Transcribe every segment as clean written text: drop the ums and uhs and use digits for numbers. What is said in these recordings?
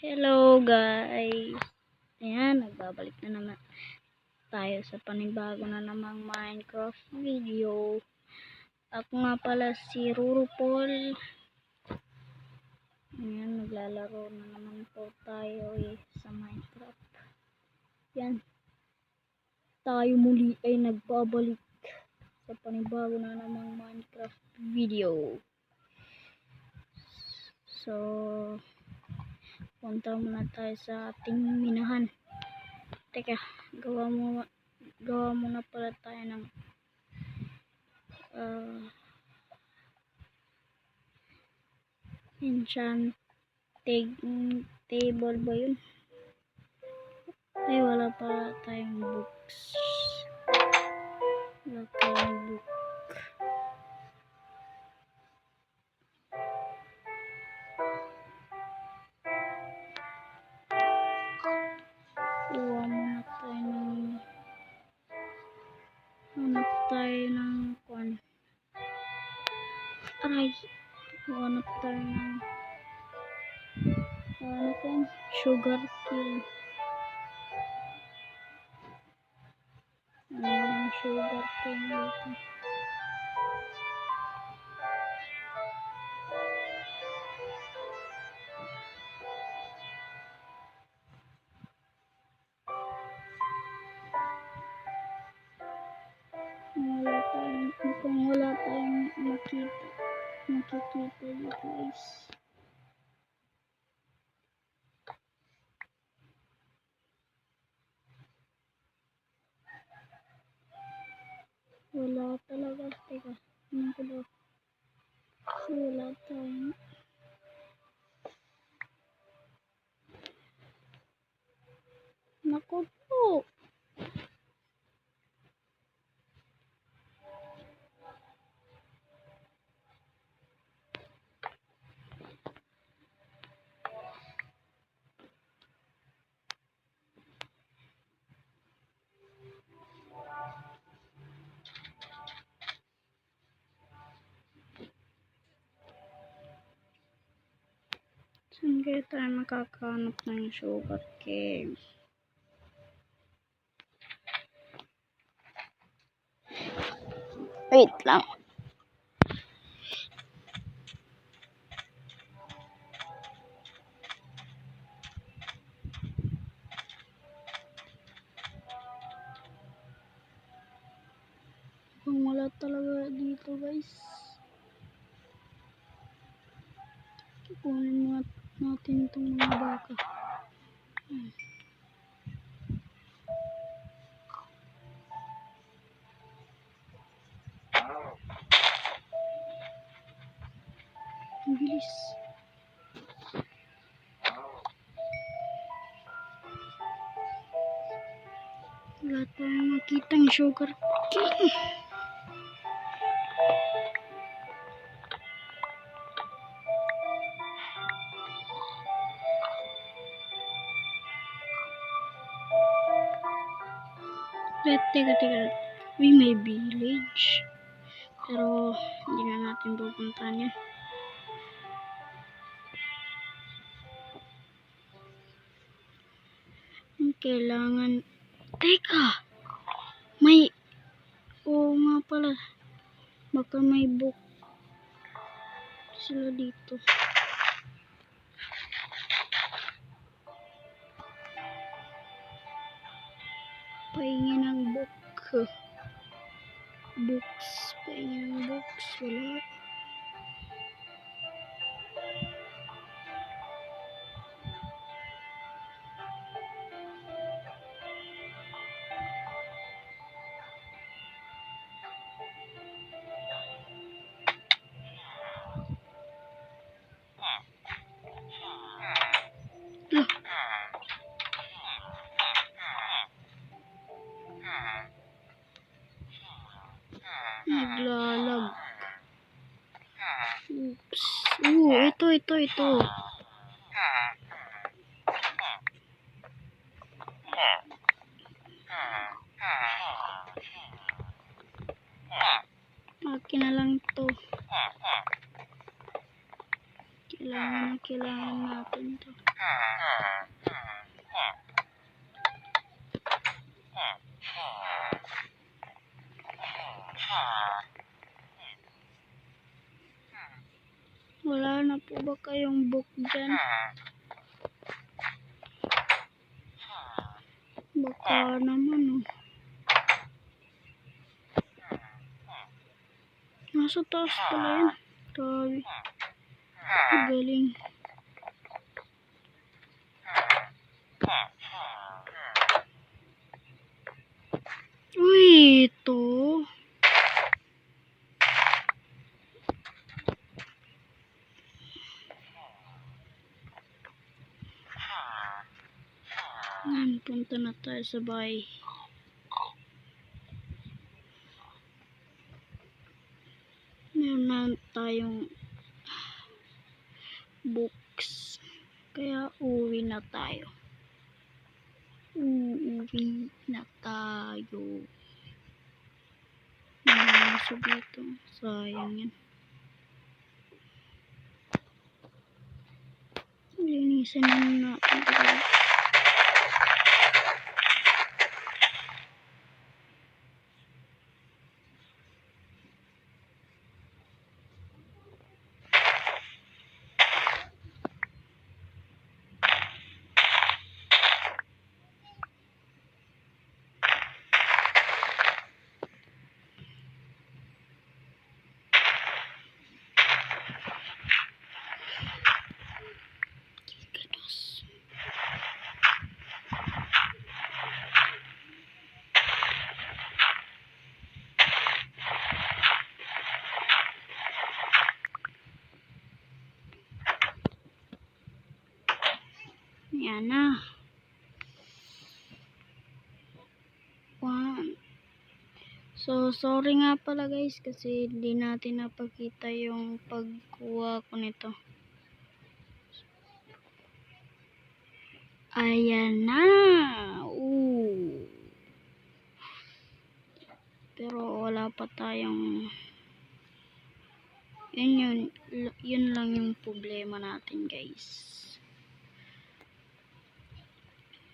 Hello guys! Ayan, nagbabalik na naman tayo sa panibago na namang Minecraft video. Ako nga pala si Rurupol. Ayan, naglalaro na naman po tayo sa Minecraft. Yan. Tayo muli ay nagbabalik sa panibago na namang Minecraft video. So, punta muna tayo sa ating minahan. Teka, gawa muna pala tayo ng enchanting table ba yun? Ay, wala pa tayong books. Wala tayong book. Kuha muna tayo ng hanap tayo ng kwan. Aray! Hanap tayo ng sugar cane. Sugar cane dito. Wala tayong makikita dito guys. Wala talaga. Teka, ano ko ba? Wala tayong naku po. Saan kaya tayo makakahanap ng sugar cane? Wait lang. Wala talaga dito guys. Kukunin natin itong mga baka. Ang bilis. Wala tayong makitang sugar cane. Teka. We may village. Pero hindi na natin pupuntahan yan. Kailangan. Teka! Oo nga pala. Baka may book sila dito. Pahingi ng book. Pahingi ng books. Wala. Naglalag. Oops. Ito. Akin na lang to. Kailangan natin to. Wala na po ba kayong book dyan? Baka naman oh. Nasa taas pala yan. Grabe. Galing. Uy, ito. Yan, punta na tayo sa bahay. Meron na tayong books. Kaya uwi na tayo. Uuwi na tayo. Nasa dito. Sayang yan. Linisan na natin ito. Yan na. One. So, sorry nga pala guys kasi hindi natin napakita yung pagkuha ko nito. Ayan na. Ooh. Pero wala pa tayong yun lang yung problema natin guys.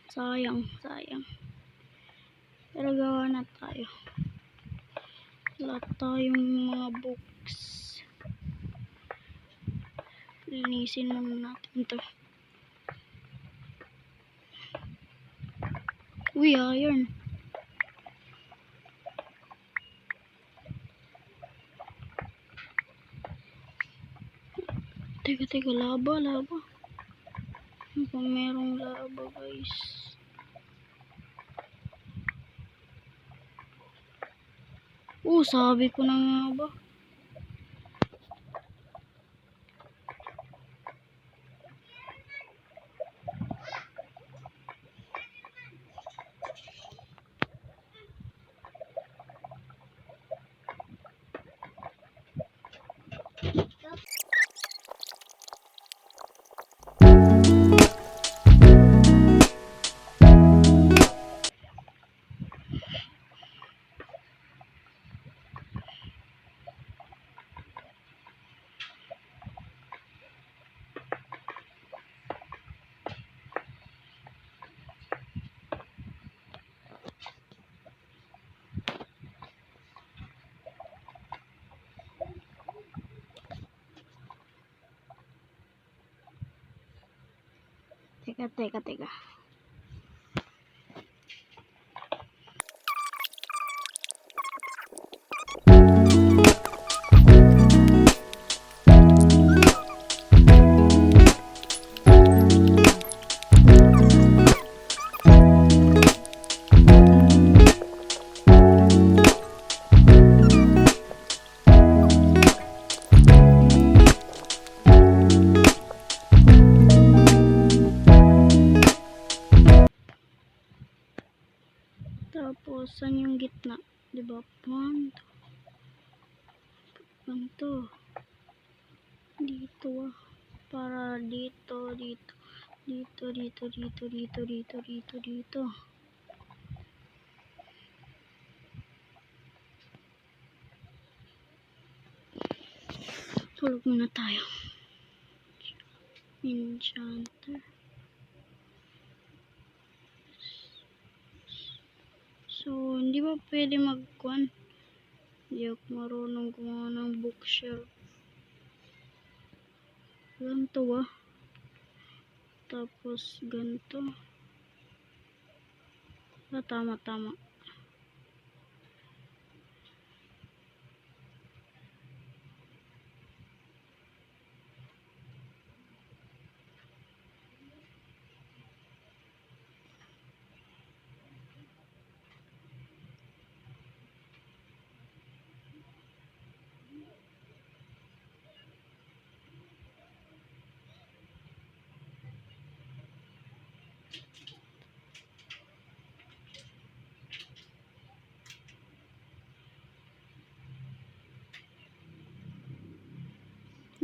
Sayang. Pero gawa na tayo. Wala tayong mga books. Linisin muna natin to. Uy, iron. Teka, laba. Kung merong laba guys. Sabi ko na nga ba. Teka. Tapos, saan yung gitna? Diba? Ganito. Dito ah. Para dito. Tulog muna tayo. Enchanter. ba pwede magkuhan? Hindi ako marunong gumawa ng bookshelf. Ganito ba? Tapos ganito. Tama.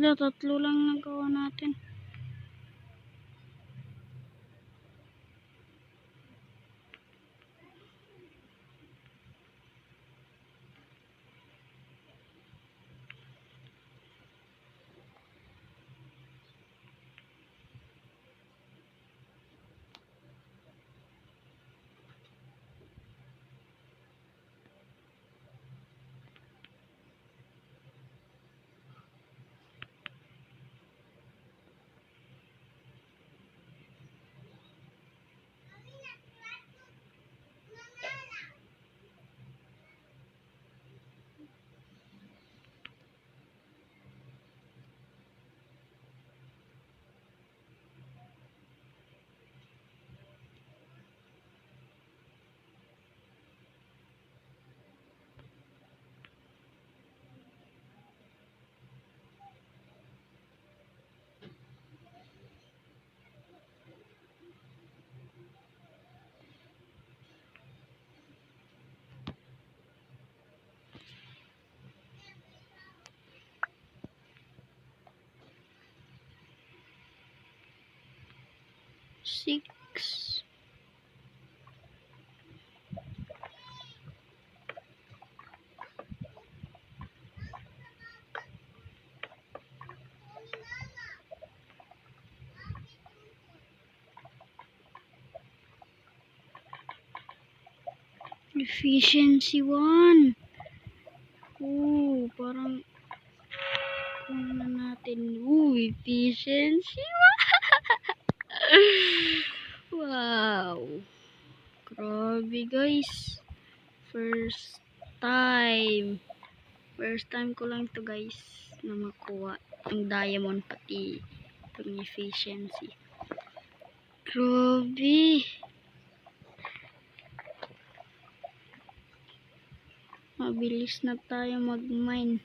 Tatlo lang nagawa natin. Six. Efficiency 1. Parang kung na natin. Efficiency 1. Wow. Grabe guys. First time ko lang to guys na makuha ang diamond pati itong efficiency. Grabe. Mabilis na tayo mag-mine.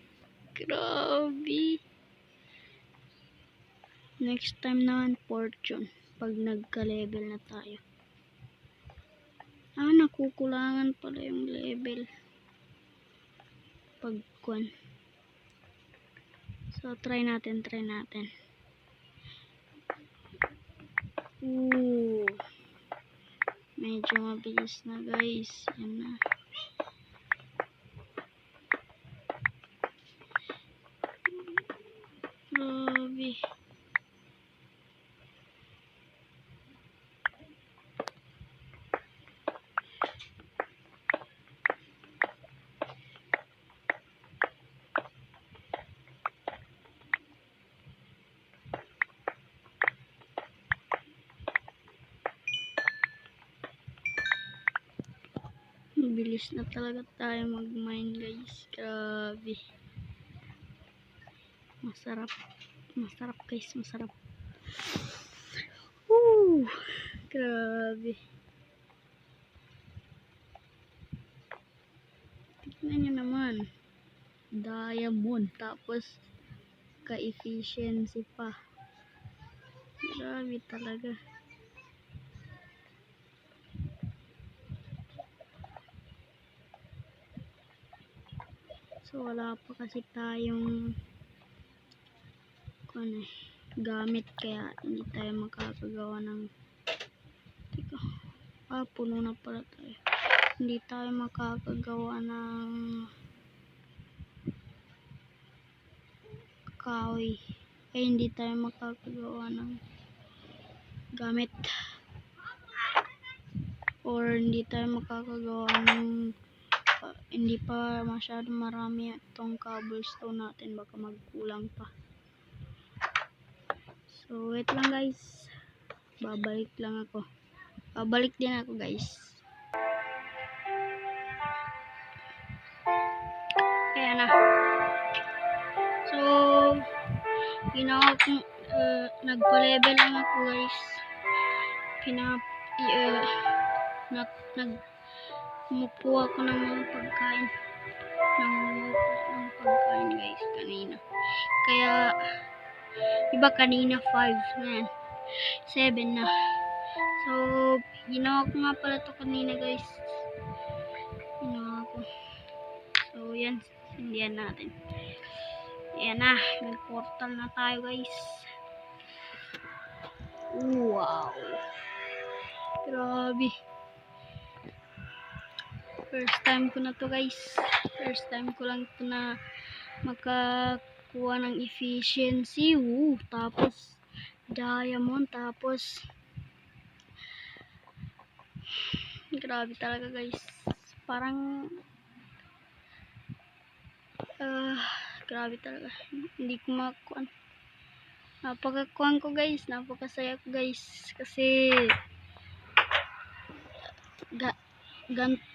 Grabe. Next time naman fortune pag nagka-level na tayo. Nakukulangan pala yung level pagkuan. So try natin. Medyo mabilis na guys. Yan na. Grabe. Mabilis na talaga tayo mag-mine guys. Grabe. Masarap guys, masarap. Grabe. Tignan nyo naman. Diamond. Tapos ka-efficiency pa. Grabe talaga. So wala pa kasi tayong gamit kaya hindi tayo makakagawa ng puno na pala tayo. Hindi tayo makakagawa ng kahoy. Hindi tayo makakagawa ng gamit. Or hindi tayo makakagawa ng hindi pa masyadong marami itong cobblestone natin, baka magkulang pa. So wait lang guys, babalik din ako guys. Kaya na, so ginawa ko, nagpa-level lang ako guys. Kumukuha ko ng mga pagkain, guys kanina. Kaya iba kanina 5, ngayon 7 na. So ginawa ko nga pala to kanina guys. So yan, sindihan natin. Ayan na, may portal na tayo guys. Wow, grabe. First time ko na to guys. First time ko lang to na makakuha ng efficiency. Tapos diamond, tapos grabe talaga guys. Parang grabe talaga. Hindi ko makuha. Napakakuhan ko guys. Napakasaya ko guys. Kasi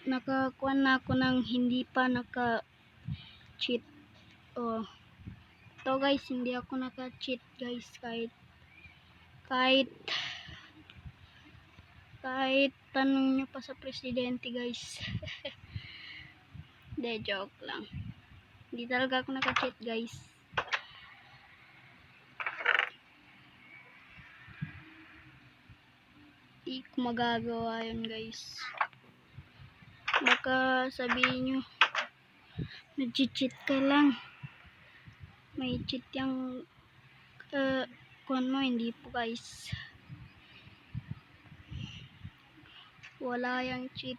nakakuha na ako ng hindi pa naka-cheat. Ito guys, hindi ako naka-cheat guys. Kahit tanong nyo pa sa presidente guys. De, joke lang. Hindi talaga ako naka-cheat guys. Hindi ko magagawa yun guys. Baka sabihin nyo, nag-cheat ka lang. May cheat yung kuhan mo, hindi po guys. Wala yung cheat.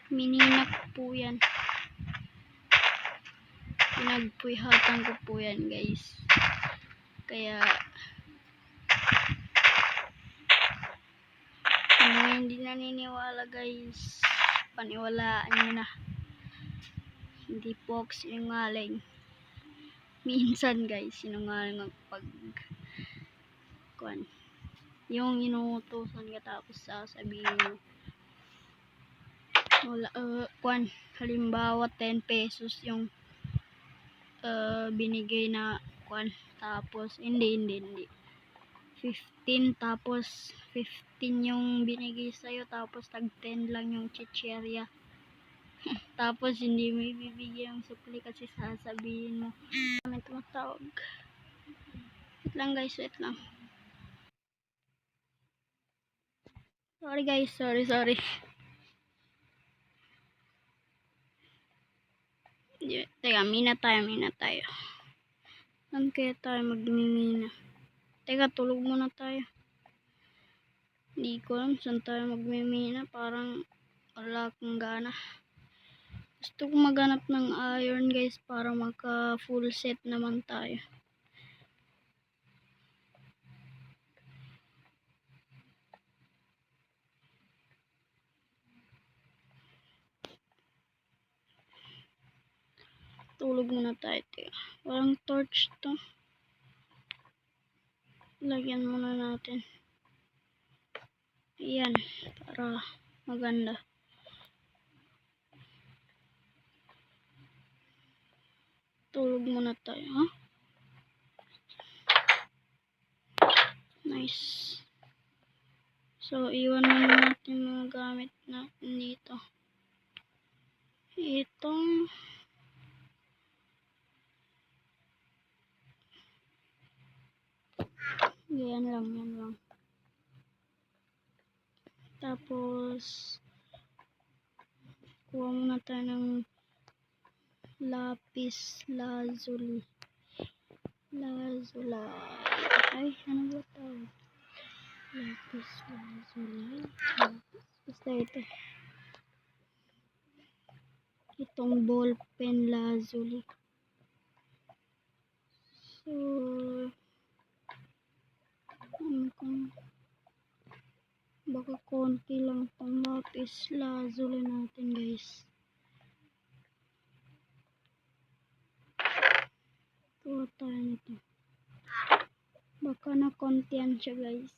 Mininak po yan. Pinagpuyhatan ko po yan guys. Kaya hindi naniniwala guys, paniwalaan nyo na. Hindi po ako sinungaling. Minsan guys, sinungaling ang yung inuutosan ka tapos sasabihin mo wala, halimbawa 10 pesos yung binigay na tapos hindi 15, tapos 15 yung binigay sa'yo, tapos tag 10 lang yung chicherya. Tapos hindi mo ibibigay yung supli kasi sasabihin mo may tumatawag. Wait lang guys, wait lang. Sorry guys, sorry. Teka, mina tayo. Saan kaya tayo magmimina? Teka, tulog muna tayo. Hindi ko alam saan tayo magmimina. Parang wala akong gana. Gusto ko maghanap ng iron guys para maka full set naman tayo. Tulog muna tayo. Teka. Walang torch to. Lagyan muna natin. Ayan, para maganda. Tulog muna tayo, ha? Nice. So, iwan muna natin mga gamit natin dito. Itong yan lang. Tapos kuha muna tayo ng lapis lazuli. Ay, ano ba tawag? Lapis lazuli. Basta ito. Itong ball pen lazuli. So, Baka konti lang pang lapis lazuli natin guys. Kuha tayo nito. Baka na kontian siya guys.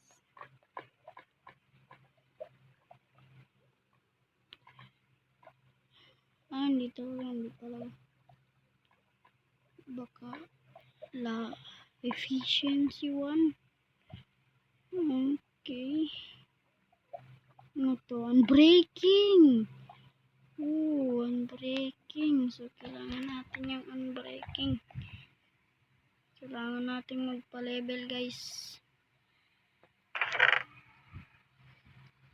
Hindi talaga. Baka la efficiency 1. Okay. Ano to? Unbreaking. Unbreaking. So, kailangan natin yung unbreaking. Kailangan natin magpa-level guys.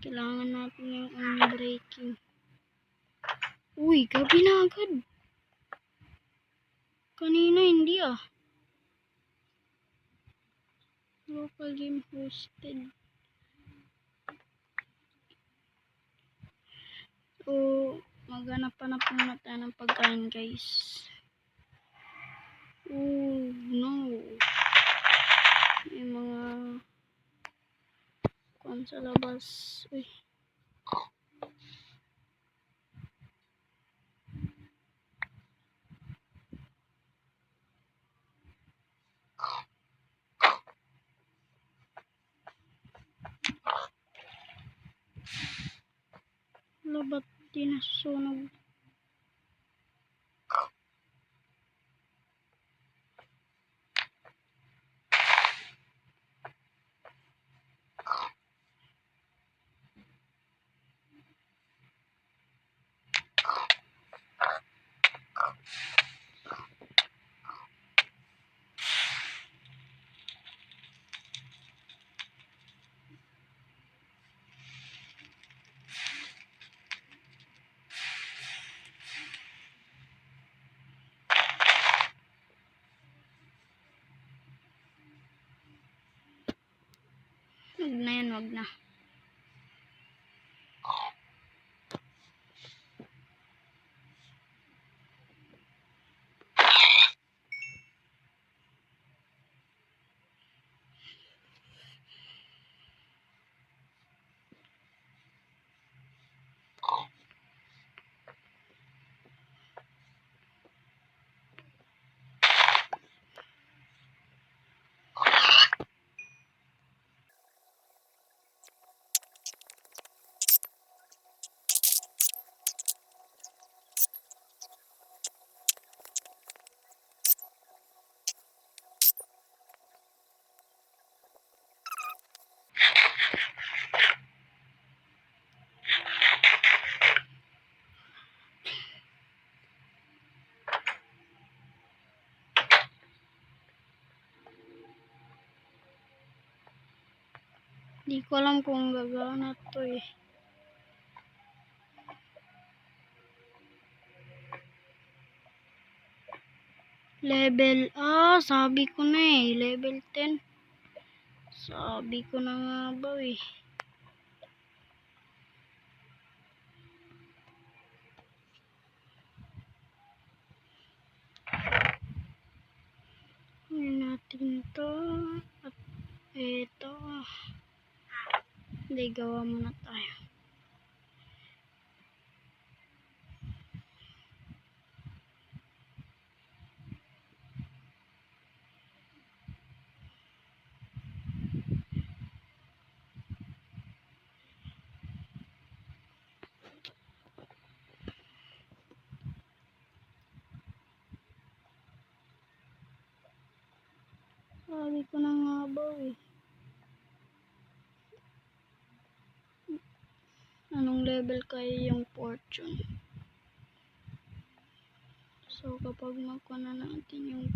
Kailangan natin yung unbreaking. Uy, gabi na agad. Kanina hindi Local game hosted. So, maghanap-hanap muna tayo ng pagkain guys. Oh no. May mga kuwan sa labas. Uy. Ba't di nasusunog? Wag na. Di ko alam kung gagana to Level, sabi ko na level 10. Sabi ko na nga ba Ngayon natin to. At eto. Hindi, gawa muna tayo. Sabi ko na nga ba Anong level kayo yung fortune? So, kapag makuha na natin yung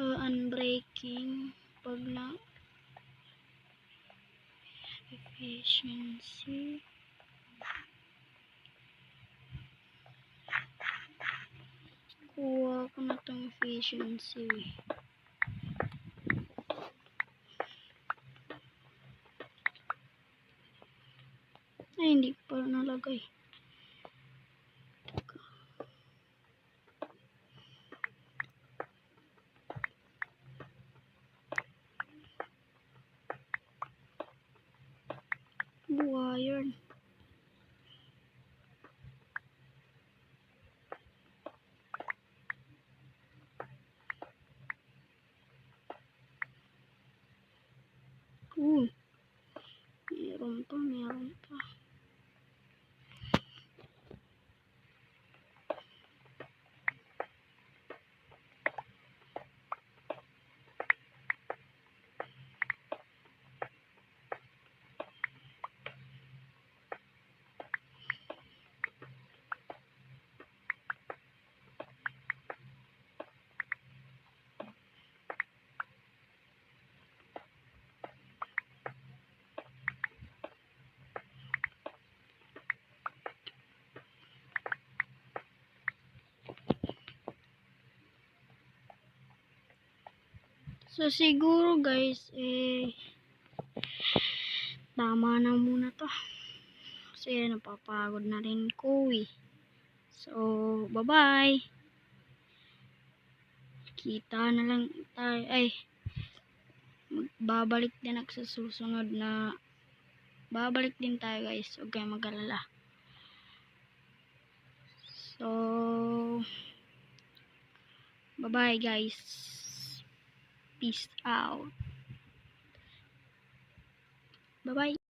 unbreaking, pag na efficiency, kuha ko na itong efficiency. Ay, hindi ko pa nalagay. Meron pa. So siguro guys, tama na muna to. Kasi napapagod na rin ko eh. So, bye-bye. Kita na lang tayo. Babalik din ako sa susunod na. Babalik din tayo guys. Huwag kayong mag-alala. So, bye-bye guys. Peace out. Bye-bye.